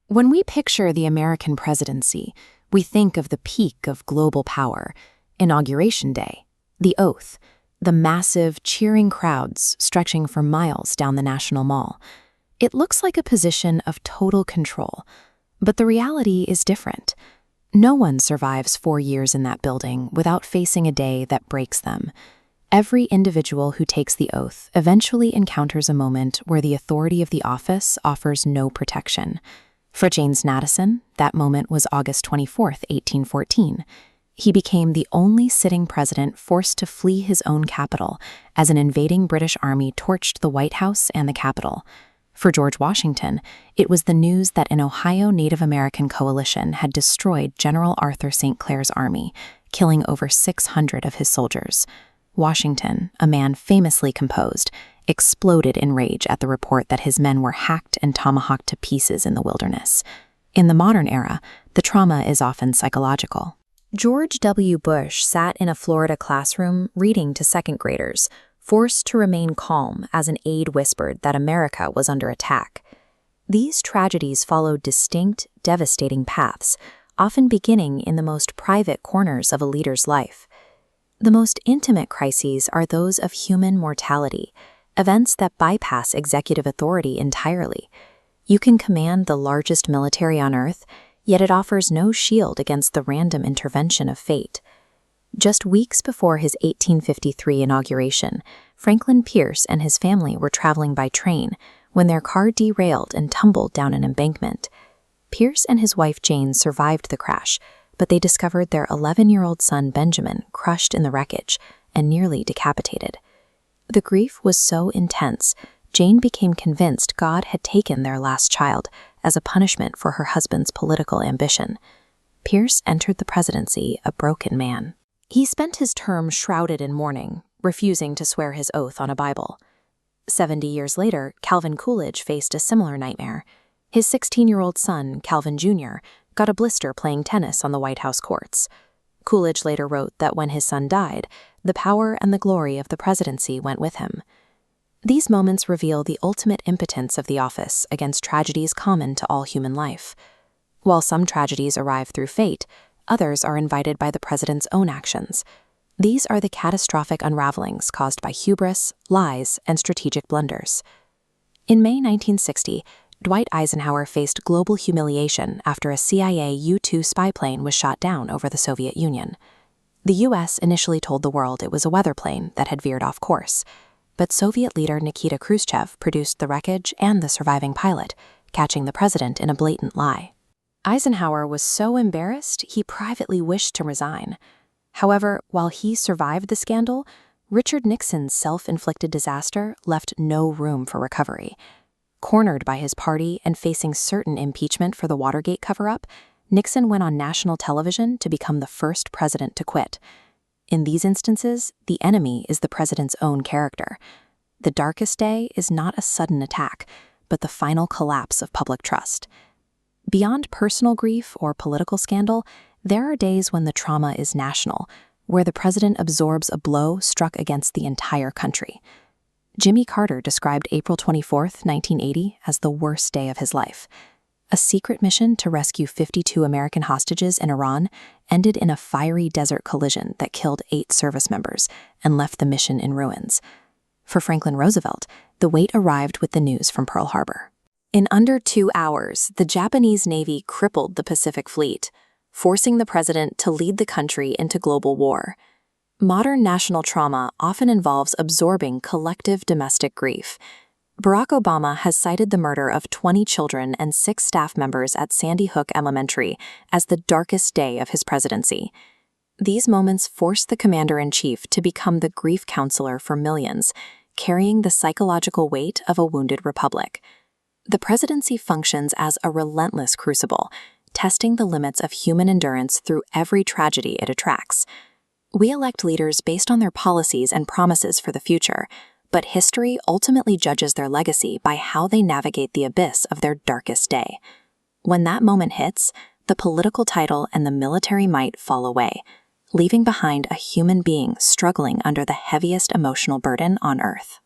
When we picture the American presidency, we think of the peak of global power, Inauguration Day, the oath, the massive, cheering crowds stretching for miles down the National Mall. It looks like a position of total control, but the reality is different. No one survives 4 years in that building without facing a day that breaks them. Every individual who takes the oath eventually encounters a moment where the authority of the office offers no protection. For James Madison, that moment was August 24, 1814. He became the only sitting president forced to flee his own capital as an invading British army torched the White House and the Capitol. For George Washington, it was the news that an Ohio Native American coalition had destroyed General Arthur St. Clair's army, killing over 600 of his soldiers. Washington, a man famously composed, exploded in rage at the report that his men were hacked and tomahawked to pieces in the wilderness. In the modern era, the trauma is often psychological. George W. Bush sat in a Florida classroom reading to second graders, forced to remain calm as an aide whispered that America was under attack. These tragedies followed distinct, devastating paths, often beginning in the most private corners of a leader's life. The most intimate crises are those of human mortality, events that bypass executive authority entirely. You can command the largest military on Earth, yet it offers no shield against the random intervention of fate. Just weeks before his 1853 inauguration, Franklin Pierce and his family were traveling by train when their car derailed and tumbled down an embankment. Pierce and his wife Jane survived the crash, but they discovered their 11-year-old son Benjamin crushed in the wreckage and nearly decapitated. The grief was so intense, Jane became convinced God had taken their last child as a punishment for her husband's political ambition. Pierce entered the presidency a broken man. He spent his term shrouded in mourning, refusing to swear his oath on a Bible. 70 years later, Calvin Coolidge faced a similar nightmare. His 16-year-old son, Calvin Jr., got a blister playing tennis on the White House courts. Coolidge later wrote that when his son died, the power and the glory of the presidency went with him. These moments reveal the ultimate impotence of the office against tragedies common to all human life. While some tragedies arrive through fate, others are invited by the president's own actions. These are the catastrophic unravelings caused by hubris, lies, and strategic blunders. In May 1960, Dwight Eisenhower faced global humiliation after a CIA U-2 spy plane was shot down over the Soviet Union. The U.S. initially told the world it was a weather plane that had veered off course, but Soviet leader Nikita Khrushchev produced the wreckage and the surviving pilot, catching the president in a blatant lie. Eisenhower was so embarrassed he privately wished to resign. However, while he survived the scandal, Richard Nixon's self-inflicted disaster left no room for recovery. Cornered by his party and facing certain impeachment for the Watergate cover-up, Nixon went on national television to become the first president to quit. In these instances, the enemy is the president's own character. The darkest day is not a sudden attack, but the final collapse of public trust. Beyond personal grief or political scandal, there are days when the trauma is national, where the president absorbs a blow struck against the entire country. Jimmy Carter described April 24, 1980, as the worst day of his life. A secret mission to rescue 52 American hostages in Iran ended in a fiery desert collision that killed 8 service members and left the mission in ruins. For Franklin Roosevelt, the weight arrived with the news from Pearl Harbor. In under 2 hours, the Japanese Navy crippled the Pacific Fleet, forcing the president to lead the country into global war. Modern national trauma often involves absorbing collective domestic grief. Barack Obama has cited the murder of 20 children and 6 staff members at Sandy Hook Elementary as the darkest day of his presidency. These moments forced the commander-in-chief to become the grief counselor for millions, carrying the psychological weight of a wounded republic. The presidency functions as a relentless crucible, testing the limits of human endurance through every tragedy it attracts. We elect leaders based on their policies and promises for the future, but history ultimately judges their legacy by how they navigate the abyss of their darkest day. When that moment hits, the political title and the military might fall away, leaving behind a human being struggling under the heaviest emotional burden on Earth.